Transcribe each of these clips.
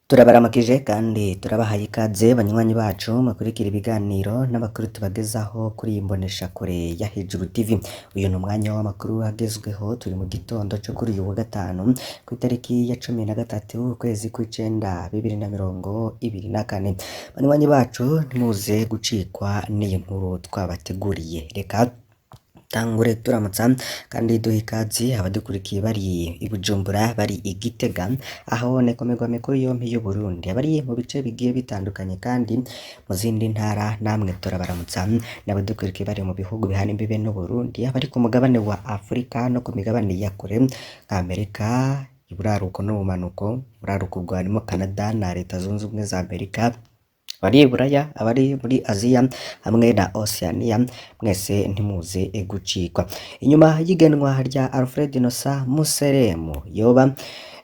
Turabaramukije kandi turabahaye ikaze banywanyi bacu mukurikira ibiganiro n'amakuru tubagezaho kuri iyi mboneshakure ya Hejuru TV. Uyu ni umwanya w'amakuru agezweho, turi mu gitondo cyo kuri uyu wa gatanu ku itariki ya 13 ukwezi kw'icenda 2024. Banywanyi bacu ntimuze gucikwa n'iyi nkuru twabateguriye. Reka tangure turamutsa kandi duha ikaze abadukurikiye bari i Bujumbura, bari i Gitega, aho nekomerwa mikuru yompi y'u Burundi, abari mu bice bigiye bitandukanye kandi mu zindi ntara, namwe turabaramutsa n'abadukurikiye bari mu bihugu bihana imbibe n'u Burundi, abari ku mugabane wa Afurika no ku migabane ya kure nka Amerika, iburaruko n'ubumanuko, buraruko bwarimo Canada na Leta Zunze Ubumwe za Amerika, abari i Buraya, abari muri Aziya hamwe na Oceania, mwese ntimuze gucikwa. Inyuma y'igenwa rya Alfred Innocent Museremu yoba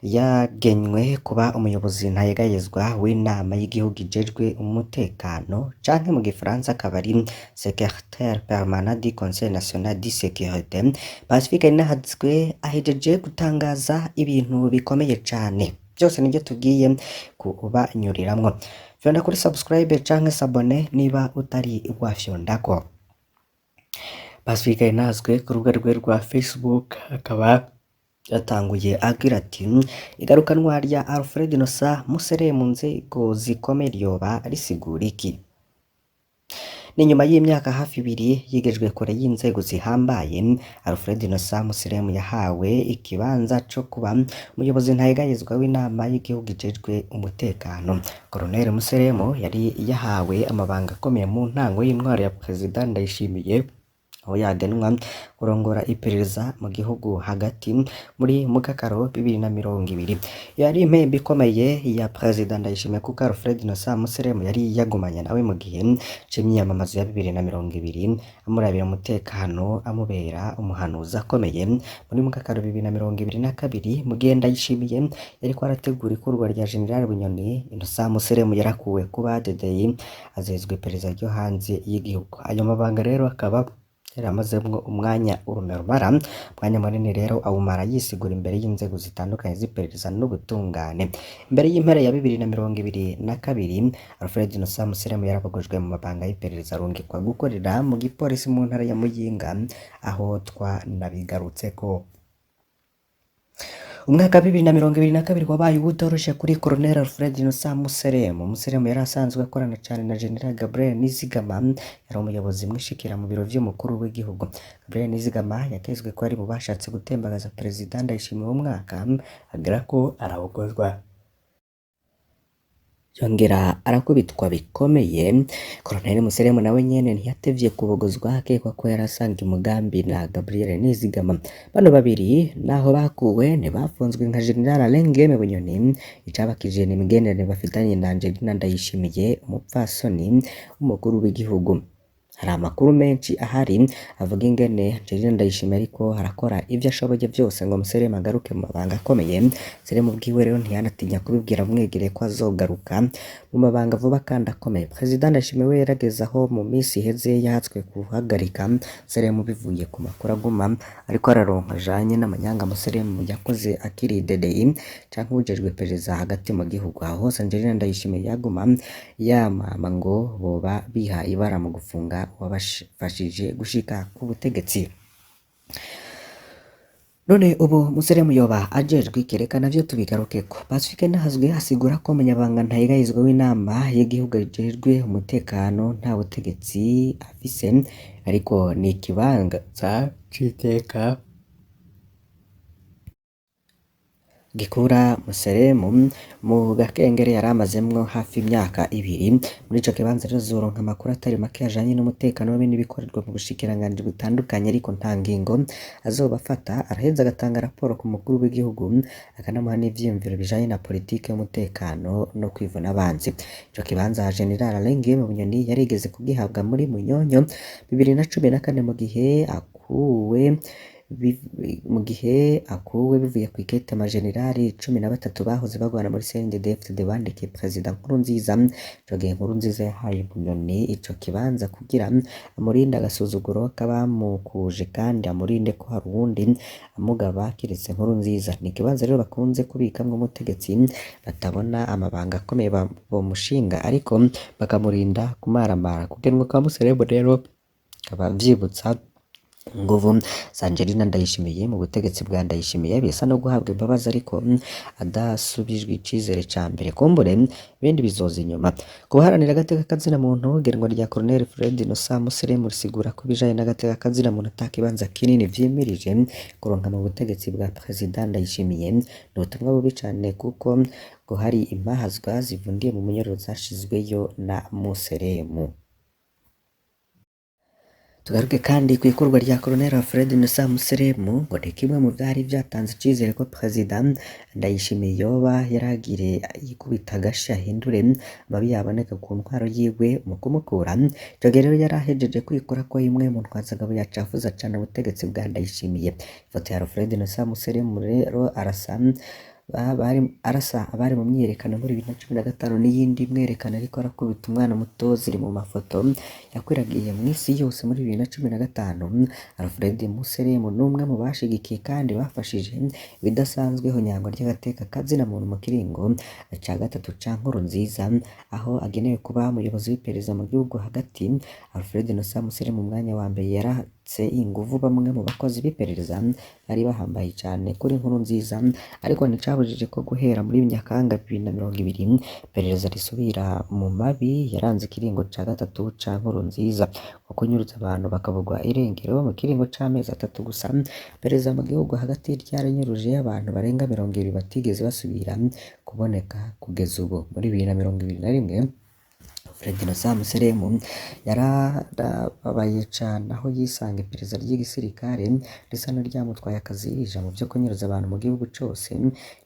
yagenywe kuba umuyobozi ntayegayezwa w'inama y'igihugu ijejwe umutekano, canke mu gifaransa akaba ari secrétaire permanent du Conseil national de sécurité, Pacifique Ninahazwe ahejeje gutangaza ibintu bikomeye cane. Byose nibyo tugiye kubanyuriramwo. Fyonda kuri subscribe canke sabone niba utari wafyondako. Pacifique Ninahazwe ku rubuga rwe rwa Facebook akaba yatanguye agira ati igarukanwa rya Alfred Innocent Museremu mu nzego zikomeye ryoba risigura iki? Ni nyuma y'imyaka hafi 2 yigejwe kure y'inzego zihambaye, Alfred Innocent Museremu yahawe ikibanza co kuba umuyobozi ntayegayezwa w'inama y'igihugu ijejwe umutekano. Colonel Museremu yari yahawe amabanga akomeye mu ntango y'intwaro ya President Ndayishimiye, aho yagenwa kurongora iperereza mu gihugu hagati muri Mukakaro 2020. Yari impembe ikomeye ya President Ndayishimiye kuko Alfred Innocent Museremu yari yagumanye nawe mu gihe c'imyamamazo ya 2020, amurabira umutekano, amubera umuhanuzi akomeye. Muri Mukakaro 2022 mu gihe Ndayishimiye yariko arategura ikurwa rya General Bunyoni, Innocent Museremu yarakuwe kuba DDI azezwe iperereza ryo hanze y'igihugu. Ayo mabanga rero akaba yaramazemwo umwanya urumara, umwanya munini rero awumara yisigura imbere y'inzego zitandukanye z'iperereza n'ubutungane. Imbere y'impera ya 2022, Alfred Innocent Museremu yarabogojwe mu mabanga y'iperereza arungikwa gukorera mu gipolisi mu ntara ya Muyinga, aho twanabigarutseko. Umwaka 2022 wabaye ubutoroshe kuri Colonel Alfred Innocent Museremu. Museremu yari asanzwe akorana cyane na General Gabriel Nizigama, yari umuyobozi mwishikira mu biro vy'umukuru w'igihugu. Gabriel Nizigama yakezwe ko ari mu bashatse gutembagaza President Ndayishimiye mu mwaka agira ko arabogozwa, yongera arakubitwa bikomeye. Colonel Museremu nawe nyene ntiyatevye kubogozwa, akekwa ko yarasanga umugambi na Gabriel Nizigama. Bano babiri naho bakuwe ntibafunzwe nka General Alengeme Bunyoni, icabakije n'imigenderanire bafitanye na Angelina Ndayishimiye, umupfasoni w'umukuru w'igihugu. Hari amakuru menshi ahari avuga ingene Angelina Ndayishimiye ariko harakora ivyo ashoboye byose ngo Museremu agaruke mu mabanga akomeye. Museremu bwiwe rero ntiyanatinya kubibwira bamwegereye ko azogaruka mu mabanga vuba kandi akomeye. President Ndayishimiye we yaragezaho mu minsi iheze yahatswe kuhagarika Museremu bivuye ku makuru aguma ariko araronka ajanye n'amanyanga Museremu yakoze akiri DDI canke ujejwe iperereza hagati mu gihugu. Aho hose Angelina Ndayishimiye yaguma yamama ngo boba biha ibara mu gufunga wabafashije gushika ku butegetsi. None ubu Museremu yoba ajejwe iki? Navyo tubigarukeko. Pacifique Ninahazwe asigura ko umunyabanga ntayegayezwa w'inama y'igihugu ijejwe umutekano nta butegetsi afise, ariko ni ikibanza c'iteka gikura Museremu mu gakengere yari amazemwo hafi imyaka 2. Muri ico kibanza rero zoronka amakuru atari make ajanye n'umutekano n'ibikorerwa mu bushikiranganji butandukanye, ariko nta ngingo azobafata. Araheza agatanga raporo ku mukuru w'igihugu, akanamuha n'ivyiyumviro bijanye na politike y'umutekano no kwivuna abanzi. Ico kibanza General Alengeme Bunyoni yarigeze kugihabwa muri Munyonyo 2014 mu gihe akuwe mu gihe akuwe bivuye ku ikete amajenerali 13 bahoze bagwana muri CNDD-FDD bandikiye Perezida Nkurunziza. Ico gihe Nkurunziza yahaye Bunyoni ico kibanza kugira amurinde agasuzuguro k'abamukuje kandi amurinde ko hari uwundi amugaba kiretse Nkurunziza. Ni ikibanza rero bakunze kubikamwo umutegetsi batabona amabanga akomeye bomushinga ariko bakamurinda kumaramara. Kugenwa kwa Museremu rero kaba vyibutsa nguvu za Angelina Ndayishimiye mu butegetsi bwa Ndayishimiye bisa no guhabwa imbabazi ariko adasubijwe icizere ca mbere. Kumbure ibindi bizoza inyuma. Guharanira agateka kazina muntu igenwa rya Colonel Fred Innocent Museremu risigura ko ibijanye n'agateka kazina muntu atakibanza kinini vyimirije kuronka mu butegetsi bwa Perezida Ndayishimiye. Ni ubutumwa bubi cane kuko ngo hari impahazwa zivundiye mu munyororo zashizweyo na Museremu. Tugaruke kandi ku ikorwa rya Colonel Fred Innocent Museremu ngo ni kimwe mu vyari vyatanze icizere ko Perezida Ndayishimiye yoba yaragire yikubita agashi ahindure amabi yaboneka ku ntwaro yiwe mu kumukura. Ico gihe rero yarahejeje kwikora ko imwe mu ntwazagabo yacafuza cane ubutegetsi bwa Ndayishimiye. Ifoto ya Fred Innocent Museremu rero arasa abari mu myiyerekano muri 2015 n'iyindi mwerekano ariko arakubita umwana muto ziri mu mafoto yakwiragiye mu isi yose muri 2015. Alfred Museremu n'umwe mu bashigikiye kandi bafashije ibidasanzwe nyangwa ry'agateka kazina muntu mu kiringo ca gatatu ca Nkurunziza aho agenewe kuba umuyobozi w'iperereza mu gihugu hagati. Alfred Innocent Museremu mu mwanya wa mbere yaratse inguvu bamwe mu bakozi b'iperereza bari bahambaye cyane kuri Nkurunziza ariko nicabujije ko guhera muri Nyakanga 2020 iperereza risubira mu mabi yaranze ikiringo ca gatatu ca Nkurunziza nko kunyuruza abantu bakavugwa irengero mu kiringo c'amezi 3 gusa. Iperereza mu gihugu hagati ryaranyuruje abantu barenga 20 batigeze basubira kuboneka kugeza ubu. Muri 2021 Fred Innocent Museremu yarababaye cane aho yisanga iperereza ry'igisirikare risa n'ryamutwaye akazi ijambo vyo kunyuruza abantu mu gihugu cose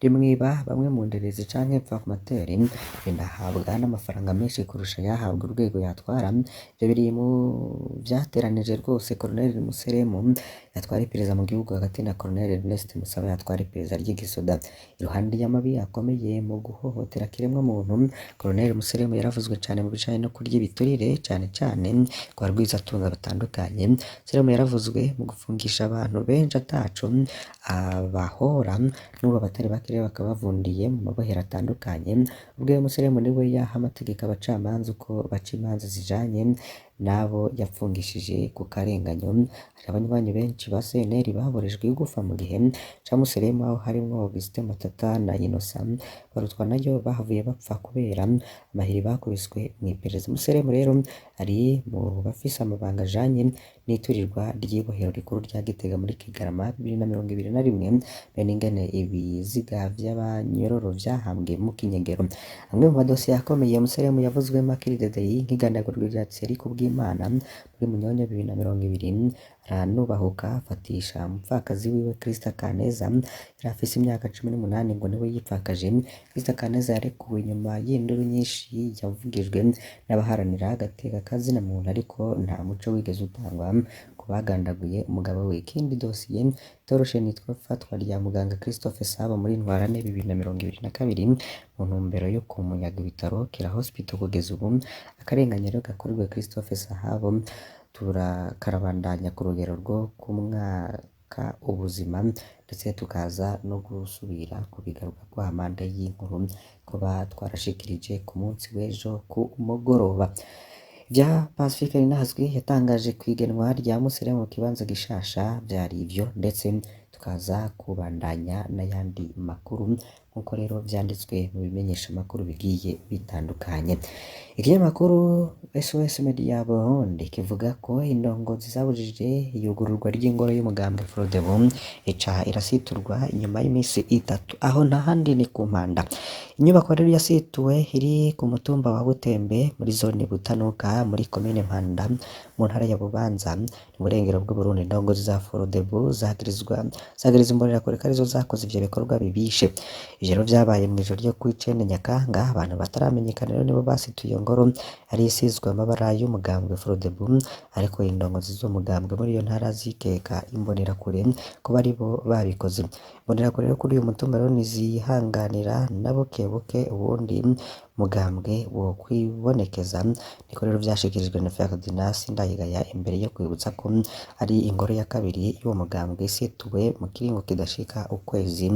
rimwiba bamwe mu nderezi canke informateri binahabwa n'amafaranga menshi kurusha yahabwa urwego yatwara. Ivyo biri mu vyateranije rwose Colonel Museremu yatwara iperereza mu gihugu hagati na Colonel Ernest Musaba yatwara iperereza ry'igisoda. Iruhande y'amabi akomeye mu guhohotera kiremwa muntu, Colonel Museremu yaravuzwe cane mu bijanye no kurya ibiturire cane kwa rwizatunga batandukanye. Museremu yaravuzwe mu gufungisha abantu benshi ataco abahora n'ubu abatari bake bakabavundiye mu mabohero atandukanye. Ubwo Museremu niwe yaha amategeko abacamanza uko baca imanza zijanye nabo yapfungishije ku karenganyo. Hari abanywanyi benshi ba CNL baborejwe igufa mu gihe ca Museremu aho harimwo Augustin Matata na Innocent Barutwa nayo bahavuye bapfa kubera amahiri bakubiswe mw'iperereza. Museremu rero ari mu bafise amabanga ajanye n'iturirwa ry'ibohero rikuru rya Gitega muri Kigarama 2021 bene ingene ibiziga vy'abanyororo vyahambwe mu kinyegero. Amwe mu madosiye akomeye Museremu yavuzwemo akiridedeye nk'igandagurwa rya Thierry Kubwimana muri Munyonyo 2020 aranubahuka afatisha umupfakazi wiwe Krista Kaneza yari afise imyaka 18 ngo niwe yipfakaje. Krista Kaneza yarekuwe nyuma y'induru nyinshi yavugijwe n'abaharanira agateka kazina muntu ariko nta muco wigeze utangwa ku bagandaguye umugabo we. Ikindi dosiye toroshe nitwa fatwa rya muganga Christophe Saba muri Ntwarante 2022 mu ntumbero yo kumunyaga ibitaro Kira Hospital kugeza ubu akarenganyero gakorerwa Christophe Sahabo turakarabandanya ku rugero rwo kumwaka ubuzima ndetse tukaza no gusubira kubigaruka kwa manda y'inkuru kuba twarashikirije ku munsi w'ejo ku mugoroba. Vya Pacifique Ninahazwi yatangaje kwigenwa rya Museremu mu kibanza gishasha vyari ivyo ndetse tukaza kubandanya n'ayandi makuru nkuko rero vyanditswe mu bimenyesha makuru bigiye bitandukanye. Ikinyamakuru SOS Media Burundi kivuga ko indongozi zabujije iyugururwa ry'ingoro y'umugambwe Frodebu ica irasiturwa inyuma y'imisi 3 aho ntahandi ni ku Mpanda. Inyubako rero yasituwe iri ku mutumba wa Butembe muri zone Butanuka muri komine Mpanda mu ntara ya Bubanza mu burengero bw'u Burundi. Indongozi za Frodebu zagiriza imbonerakure ko arizo zakoze ivyo bikorwa bibishe. ivyo rero vyabaye mw'ijoro ryo kw'icenda Nyakanga, abantu bataramenyekana rero nibo basituye iyo ngoro yari isizwe amabara y'umugambwe Frodebu, ariko indongozi z'umugambwe muri iyo ntara zikeka imbonerakure kuba aribo babikoze. Imbonerakure rero kuri uyu mutumba rero ntizihanganira na bukebuke uwundi mugambwe wo kwibonekeza, niko rero vyashikirijwe na Ferdinand Sindayigaya imbere yo kwibutsa ko ari ingoro ya kabiri y'uwo mugambwe isituwe mu kiringo kidashika ukwezi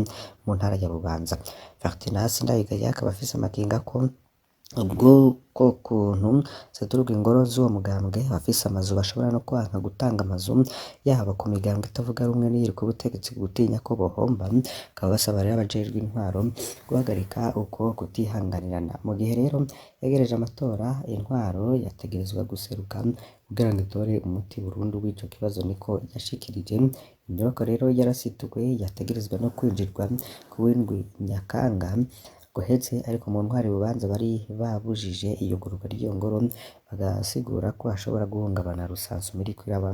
mu ntara ya Bubanza. Ferdinand Sindayigaya akaba afise amakenga ko ubwo kuntu zaturugwa ingoro z'uwo mugambwe abafise amazu bashobora no kwanka gutanga amazu yabo ku migambwe itavuga rumwe n'iyiri ku butegetsi gutinya ko bohomba, bakaba basaba rero abajejwe intwaro guhagarika uko kutihanganirana. Mu gihe rero yegereje amatora, intwaro yategerezwa guseruka kugira ngo itore umuti burundu w'ico kibazo, niko yashikirije. Inyubako rero yarasituwe yategerezwa no kwinjirwa ku w'indwi Nyakanga guheze, ariko mu ntwari Bubanza bari babujije iyugururwa ry'iyo ngoro, bagasigura ko hashobora guhungabana rusansuma iriko iraba.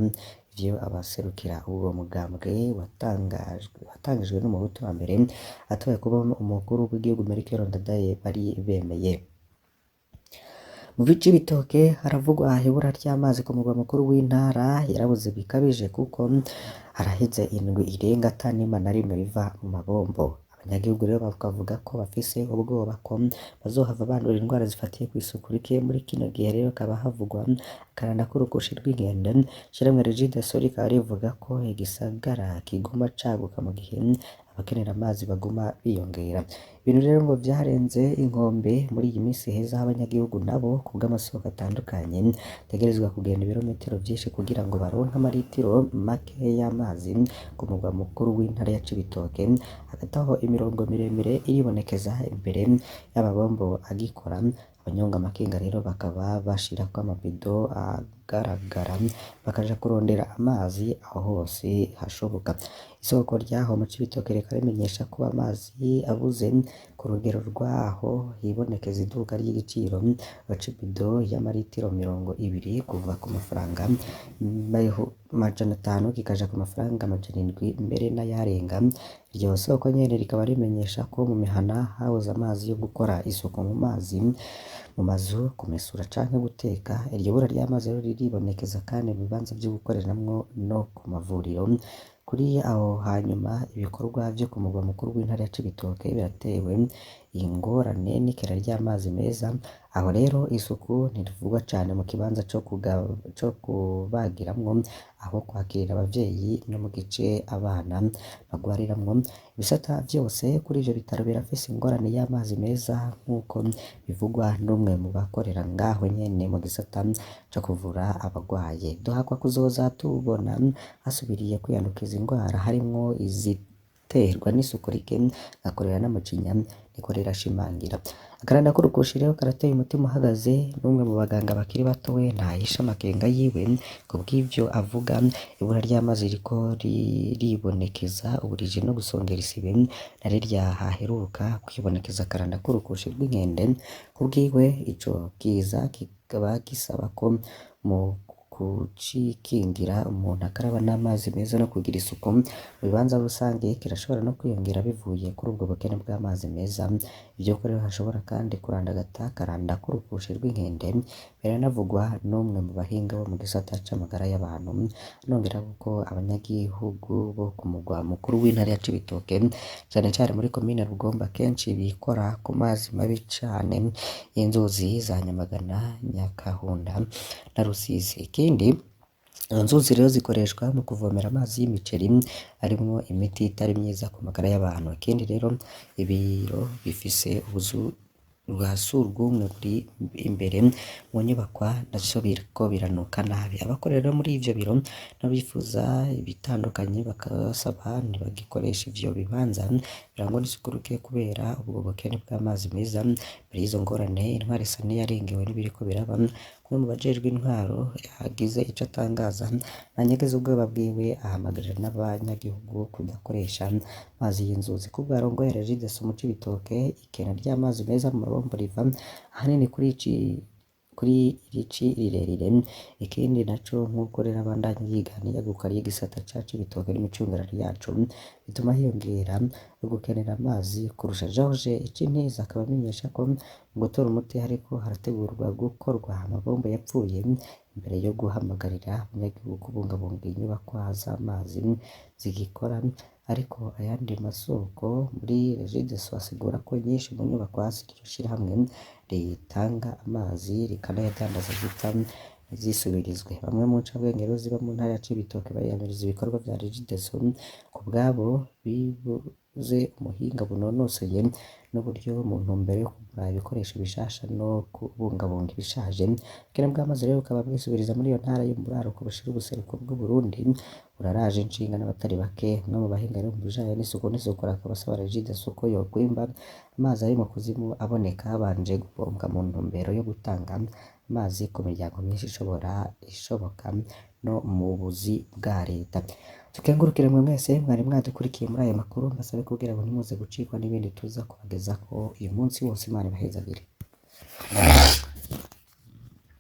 Ivyo abaserukira uwo mugambwe watangijwe n'umuhutu wa mbere atowe kuba umukuru w'igihugu Melchior Ndadaye bari bemeye. Mu bice bitoke haravugwa ibura ry'amazi ku mugwa mukuru w'intara, yarabuze bikabije kuko haraheze indwi irenga ata nima na rimwe riva mu mabombo. Abanyagihugu rero bakavuga ko bafise ubwoba ko bazohava bandura indwara zifatiye kw'isuku rike. Muri kino gihe rero hakaba havugwa akaranda k'urukushi rw'inkende. Ishirahamwe Regideso rikaba rivuga ko igisagara kiguma caguka mu gihe abakenera amazi baguma biyongera. Ibintu rero ngo vyarenze inkombe muri iyi minsi heza, aho abanyagihugu nabo ku bw'amasoko atandukanye bategerezwa kugenda ibirometero vyinshi kugira ngo baronke amaritiro make y'amazi ku mugwa mukuru w'intara ya Cibitoke. Hagati aho imirongo miremire iribonekeza imbere y'amabombo agikora. Abanyonga amakinga rero bakaba bashirako amabido agaragara bakaja kurondera amazi aho hose hashoboka. Isoko ryaho mu Cibitoke rikaba rimenyesha ko amazi abuze ku rugero rwaho hibonekeza iduka ry'igiciro c'ibido y'amaritiro 20 kuva ku mafaranga 500 kikaja ku mafaranga 700 mbere n'ayarenga. Iryo soko nyene rikaba rimenyesha ko mu mihana habuze amazi yo gukora isuku mu mazu, kumesura canke guteka. Iryo bura ry'amazi rero riribonekeza kandi mu bibanza vyo gukoreramwo no ku mavuriro. Kuri aho hanyuma ibikorwa vyo ku mugwa mukuru w'intara ya Cibitoke biratewe ingorane n'ikena ry'amazi meza. Aho rero isuku ntirivugwa cane mu kibanza co kubagiramwo, aho kwakirira abavyeyi no mu gice abana bagwariramwo. Ibisata vyose kuri ivyo bitaro birafise ingorane y'amazi meza nk'uko bivugwa n'umwe mu bakorera ngaho nyene mu gisata co kuvura abagwaye. Duhakwa kuzoza tubona hasubiriye kwiyandukiza ingwara harimwo iziterwa n'isuku rike gakorera n'amacinya, niko rirashimangira. Akaranda k'urukushi rero karateye umutima uhagaze. N'umwe mu baganga bakiri bato we ntahisha amakenga yiwe kubw'ivyo avuga. Ibura ry'amazi riko riribonekeza uburije no gusongera isibe na rirya haheruka kwibonekeza akaranda k'urukushi rw'inkende. Kubwiwe ico kiza kikaba gisaba ko mu kucikingira umuntu akaraba n'amazi meza no kugira isuku mu bibanza rusange kirashobora no kwiyongera bivuye kuri ubwo bukene bw'amazi meza. Ivyo ko rero hashobora kandi kurandagata akaranda k'urukushi rw'inkende biranavugwa n'umwe mu bahinga bo mu gisata c'amagara y'abantu. Nongera ko abanyagihugu bo ku mugwa mukuru w'intara ya Cibitoke cane cane muri komine Rugomba kenshi bikora ku mazi mabi cane y'inzuzi za Nyamagana, Nyakahunda na Rusizi. Ikindi inzuzi rero zikoreshwa mu kuvomera amazi y'imiceri arimwo imiti itari myiza ku magara y'abantu. Ikindi rero ibiro bifise ubuzu bwa surwumwe buri imbere mu nyubakwa navyo biriko biranuka nabi. Abakorera muri ivyo biro n'abifuza ibitandukanye bakabasaba ntibagikoresha ivyo bibanza birangwa n'isuku rike kubera ubwo bukene bw'amazi meza. Muri izo ngorane intwari isa n'iyarengewe n'ibiriko biraba. Umwe mu bajejwe intwaro yagize ico atangaza ntanyegeza ubwoba bwiwe, ahamagarira n'abanyagihugu kudakoresha amazi y'inzuzi. Kubwo arongoye Regideso mu Cibitoke, ikena ry'amazi meza mu mabombo riva ahanini kuri kuri iri ci rirerire. Ikindi naco nk'uko rero abandanya yiga n'iyaguka ry'igisata ca Cibitoke n'imicungararo yaco bituma hiyongera gukenera amazi kurusha. George Icentiza akaba amenyesha ko mu gutora umuti hariko harategurwa gukorwa amabombo yapfuye imbere yo guhamagarira abanyagihugu kubungabunga inyubakwa z'amazi zigikora, ariko ayandi masoko muri Regideso asigura ko nyinshi mu nyubakwa z'iryo shirahamwe ritanga amazi rikanayadandaza zita zisubirizwe. Bamwe mu ncabwenge ziba mu ntara ya Cibitoke bariyamiriza ibikorwa vya Regideso ku bwabo bibuze umuhinga bunonosoye n'uburyo mu ntumbero yo kugura ibikoresho bishasha no kubungabunga ibishaje. Ubukene bw'amazi rero bukaba bwisubiriza muri iyo ntara yo mu buraruko bushira ubuseruko bw'Uburundi buraraje inshinga n'abatari bake. Umwe mu bahinga rero mu bijanye n'isuku n'isukura akaba asaba Regideso ko yokwimba amazi ari mu kuzimu aboneka habanje gupompwa mu ntumbero yo gutanga amazi ku miryango myinshi ishoboka no mu buzi bwa leta. Tukengurukire mwe mwese mwari mwadukurikiye muri aya makuru, mbasabe kugira ngo ntimuze gucikwa n'ibindi tuza kubagezako uyu munsi wose. Imana ibahezagire.